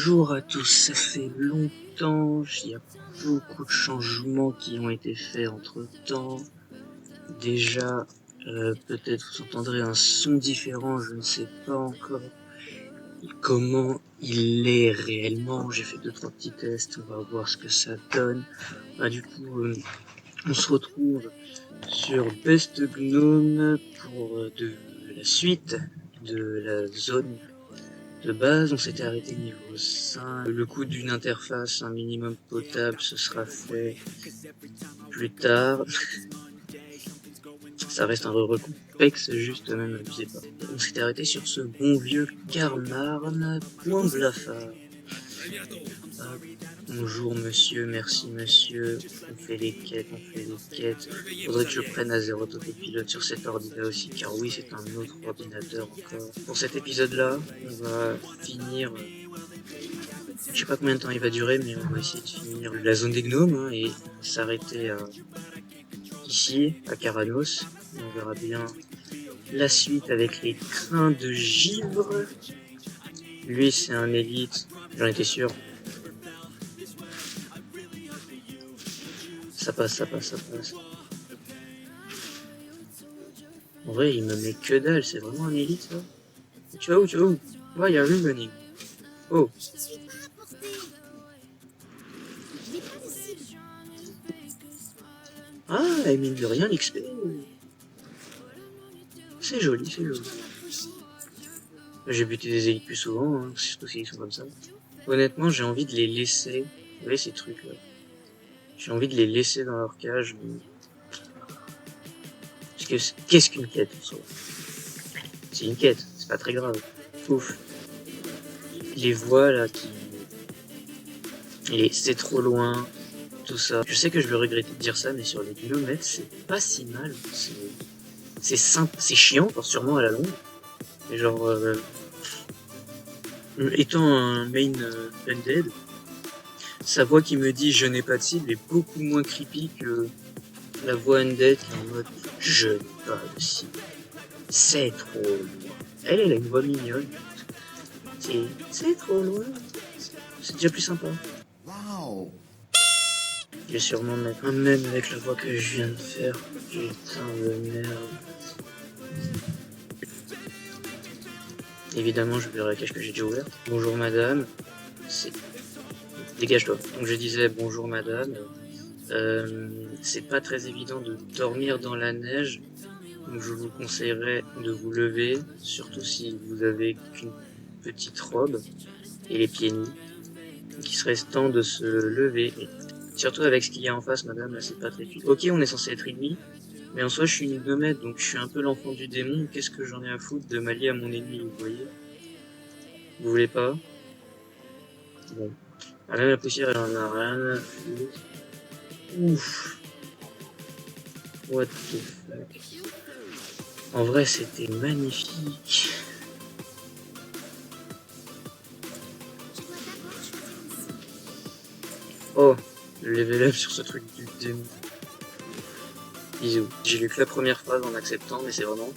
Bonjour à tous, ça fait longtemps, il y a beaucoup de changements qui ont été faits entre temps. Déjà, peut-être vous entendrez un son différent, je ne sais pas encore comment il est réellement. J'ai fait 2-3 petits tests, on va voir ce que ça donne. Du coup, on se retrouve sur Best Gnome pour de la suite de la zone de base. On s'était arrêté niveau 5. Le coût d'une interface, un minimum potable, ce sera fait plus tard. Ça reste un recomplexe, juste même, abusez pas. On s'était arrêté sur ce bon vieux Carmarne, point Blafard. Bonjour monsieur, merci monsieur, on fait les quêtes. Faudrait que je prenne à zéro autopilote sur cet ordinateur aussi, car oui, c'est un autre ordinateur encore. Pour cet épisode-là, on va finir, je sais pas combien de temps il va durer, mais on va essayer de finir la zone des gnomes, hein, et s'arrêter ici, à Caranos. On verra bien la suite avec les crins de givre. Lui, c'est un élite, j'en étais sûr. Ça passe. En vrai, il me met que dalle, c'est vraiment un élite, ça. Tu vas où? Why are you running? Oh. Ah, et mine de rien, l'XP. C'est joli. J'ai buté des élites plus souvent, hein, surtout s'ils sont comme ça. Honnêtement, j'ai envie de les laisser. Vous voyez ces trucs-là? J'ai envie de les laisser dans leur cage. Parce que qu'est-ce qu'une quête? C'est une quête, c'est pas très grave. Ouf. Les voix là qui... C'est trop loin, tout ça. Je sais que je vais regretter de dire ça, mais sur les kilomètres, c'est pas si mal. C'est simple, c'est chiant, sûrement à la longue. Mais genre, étant un main Undead, sa voix qui me dit je n'ai pas de cible est beaucoup moins creepy que la voix Undead qui est en mode je n'ai pas de cible. C'est trop loin. Elle a une voix mignonne. C'est trop loin. C'est déjà plus sympa. Wow. Je vais sûrement mettre un mème avec la voix que je viens de faire. Putain de merde. Évidemment, je verrai la cache que j'ai déjà ouverte. Bonjour madame. Dégage-toi. Donc je disais bonjour madame. C'est pas très évident de dormir dans la neige. Donc je vous conseillerais de vous lever, surtout si vous avez qu'une petite robe et les pieds nus. Donc il serait temps de se lever. Et surtout avec ce qu'il y a en face, madame, là c'est pas très cuit. Ok, on est censé être ennemi, mais en soi je suis une gnomette, donc je suis un peu l'enfant du démon. Qu'est-ce que j'en ai à foutre de m'allier à mon ennemi, vous voyez? Vous voulez pas? Bon. Ah, même la poussière, elle en a rien à foutre. Ouf. What the fuck. En vrai, c'était magnifique. Oh, le level up sur ce truc du démon. Bisous. J'ai lu que la première phrase en acceptant, mais c'est vraiment...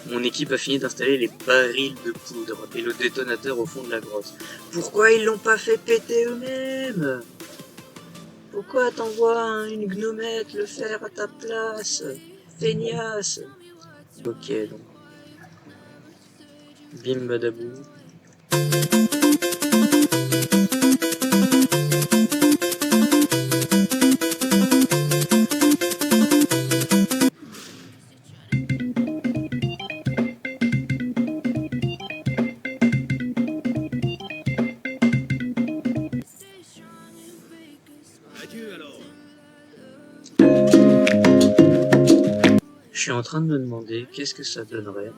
Mon équipe a fini d'installer les barils de poudre et le détonateur au fond de la grotte. Pourquoi ils l'ont pas fait péter eux-mêmes? Pourquoi t'envoies une gnomette le faire à ta place? Feignasse. Ok, donc. Bim badabou. Je suis en train de me demander qu'est-ce que ça donnerait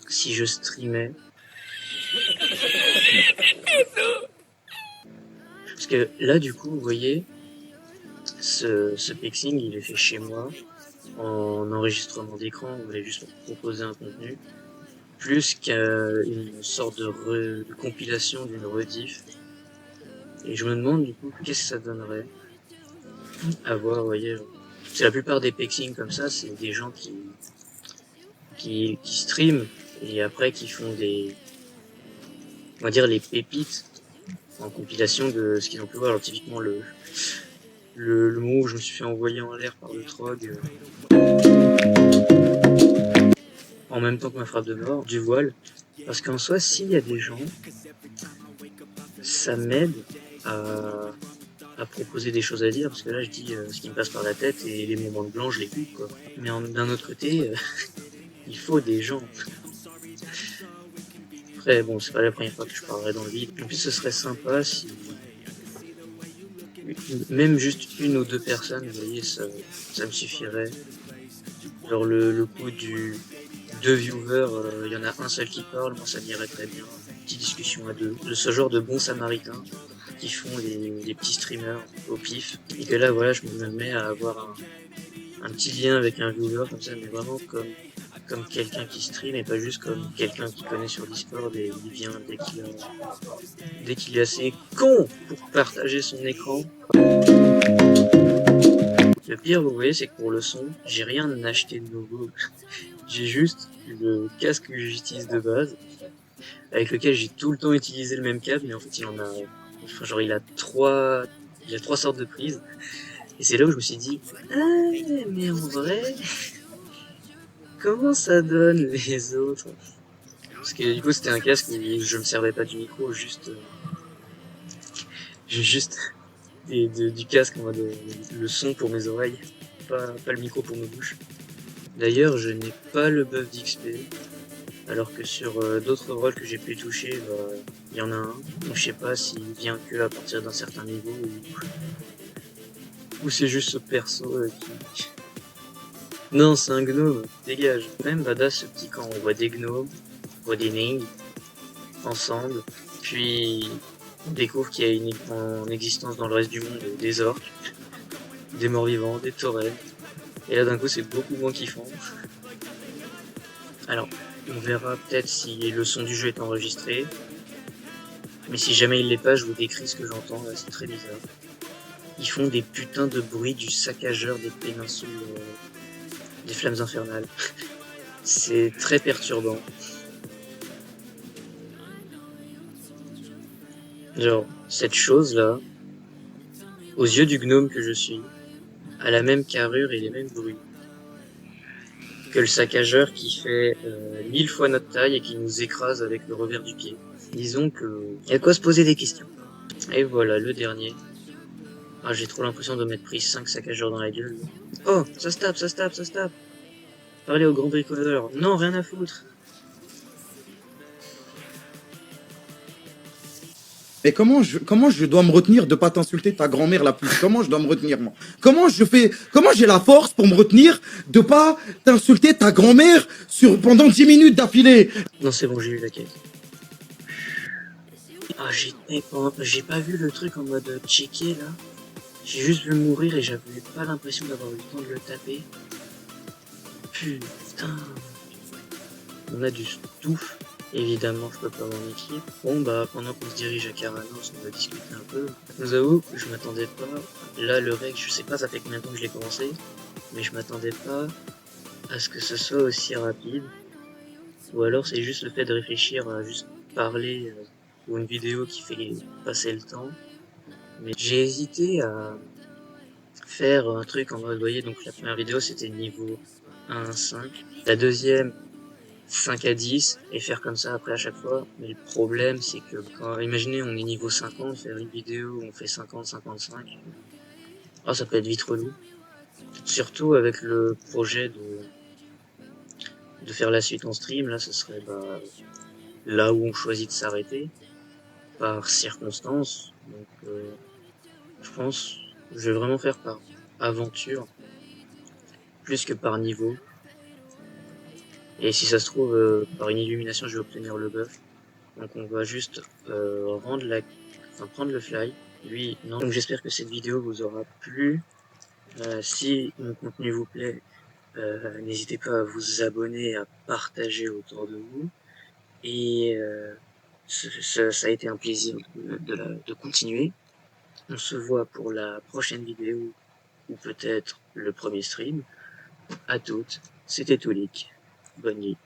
si je streamais. Parce que là, du coup, vous voyez, ce pixing, il est fait chez moi, en enregistrement d'écran, vous voulez juste proposer un contenu, plus qu'une sorte de compilation d'une rediff. Et je me demande, du coup, qu'est-ce que ça donnerait à voir, vous voyez. C'est la plupart des pixings comme ça, c'est des gens qui streament, et après qui font des... on va dire les pépites en compilation de ce qu'ils ont pu voir. Alors typiquement le moment où je me suis fait envoyer en l'air par le trog en même temps que ma frappe de mort, du voile. Parce qu'en soi, s'il y a des gens, ça m'aide à, à proposer des choses à dire, parce que là je dis ce qui me passe par la tête et les moments de blanc je les coupe quoi. Mais d'un autre côté, il faut des gens. Après bon, c'est pas la première fois que je parlerai dans le vide. En plus ce serait sympa si même juste une ou deux personnes, vous voyez, ça me suffirait. Genre le coup du deux viewers, il y en a un seul qui parle, moi ça m'irait très bien. Petite discussion à deux. De ce genre de bons samaritains qui font les petits streamers au pif. Et que là voilà, je me mets à avoir un petit lien avec un viewer comme ça, mais vraiment comme quelqu'un qui stream et pas juste comme quelqu'un qui connaît sur Discord et il vient dès qu'il est assez con pour partager son écran. Le pire, vous voyez, c'est que pour le son, j'ai rien acheté de nouveau. J'ai juste le casque que j'utilise de base, avec lequel j'ai tout le temps utilisé le même câble, mais en fait, enfin, genre, il a trois sortes de prises. Et c'est là où je me suis dit, ah, mais en vrai, comment ça donne les autres? Parce que du coup, c'était un casque où je me servais pas du micro, juste du casque, en mode le son pour mes oreilles, pas le micro pour mes bouches. D'ailleurs, je n'ai pas le buff d'XP, alors que sur d'autres rôles que j'ai pu toucher, il y en a un. Donc je sais pas s'il vient que à partir d'un certain niveau ou c'est juste ce perso qui... Non, c'est un gnome, dégage. Même badass ce petit quand on voit des gnomes, on voit des nains ensemble, puis on découvre qu'il y a en existence dans le reste du monde des orques, des morts-vivants, des taurennes. Et là d'un coup c'est beaucoup moins kiffant. Alors, on verra peut-être si le son du jeu est enregistré. Mais si jamais il l'est pas, je vous décris ce que j'entends, là, c'est très bizarre. Ils font des putains de bruits du saccageur des péninsules des flammes infernales. C'est très perturbant. Genre, cette chose-là, aux yeux du gnome que je suis, a la même carrure et les mêmes bruits que le saccageur qui fait 1000 fois notre taille et qui nous écrase avec le revers du pied. Disons que y a quoi se poser des questions. Et voilà, le dernier. Ah, j'ai trop l'impression de m'être pris 5 saccageurs dans la gueule. Oh, ça se tape, ça se tape, ça se tape. Parler au grand bricoleur. Non, rien à foutre. Mais comment je dois me retenir de pas t'insulter ta grand-mère la plus? Comment je dois me retenir, moi? Comment j'ai la force pour me retenir de pas t'insulter ta grand-mère pendant 10 minutes d'affilée? Non, c'est bon, j'ai eu la quête. Ah, j'ai pas vu le truc en mode checké, là. J'ai juste vu mourir et j'avais pas l'impression d'avoir eu le temps de le taper. Putain. On a du stouff. Évidemment, je peux pas m'en équipe. Bon, bah, pendant qu'on se dirige à Caranos, on va discuter un peu. Je vous avoue que je m'attendais pas. Là, le règle, je sais pas ça fait combien de temps que je l'ai commencé, mais je m'attendais pas à ce que ce soit aussi rapide. Ou alors, c'est juste le fait de réfléchir à juste parler ou une vidéo qui fait passer le temps. Mais j'ai hésité à faire un truc en mode, vous voyez, donc la première vidéo c'était niveau 1 à 5. La deuxième 5 à 10 et faire comme ça après à chaque fois. Mais le problème, c'est que quand, imaginez, on est niveau 50, faire une vidéo où on fait 50, 55, ah, ça peut être vite relou. Surtout avec le projet de faire la suite en stream, là, ce serait, là où on choisit de s'arrêter, par circonstance. Donc, je pense, je vais vraiment faire par aventure, plus que par niveau. Et si ça se trouve, par une illumination, je vais obtenir le buff. Donc on va juste prendre le fly. Lui, non. Donc j'espère que cette vidéo vous aura plu. Si mon contenu vous plaît, n'hésitez pas à vous abonner, à partager autour de vous. Et ça a été un plaisir de continuer. On se voit pour la prochaine vidéo ou peut-être le premier stream. À toutes, c'était Toulik. Bonne nuit.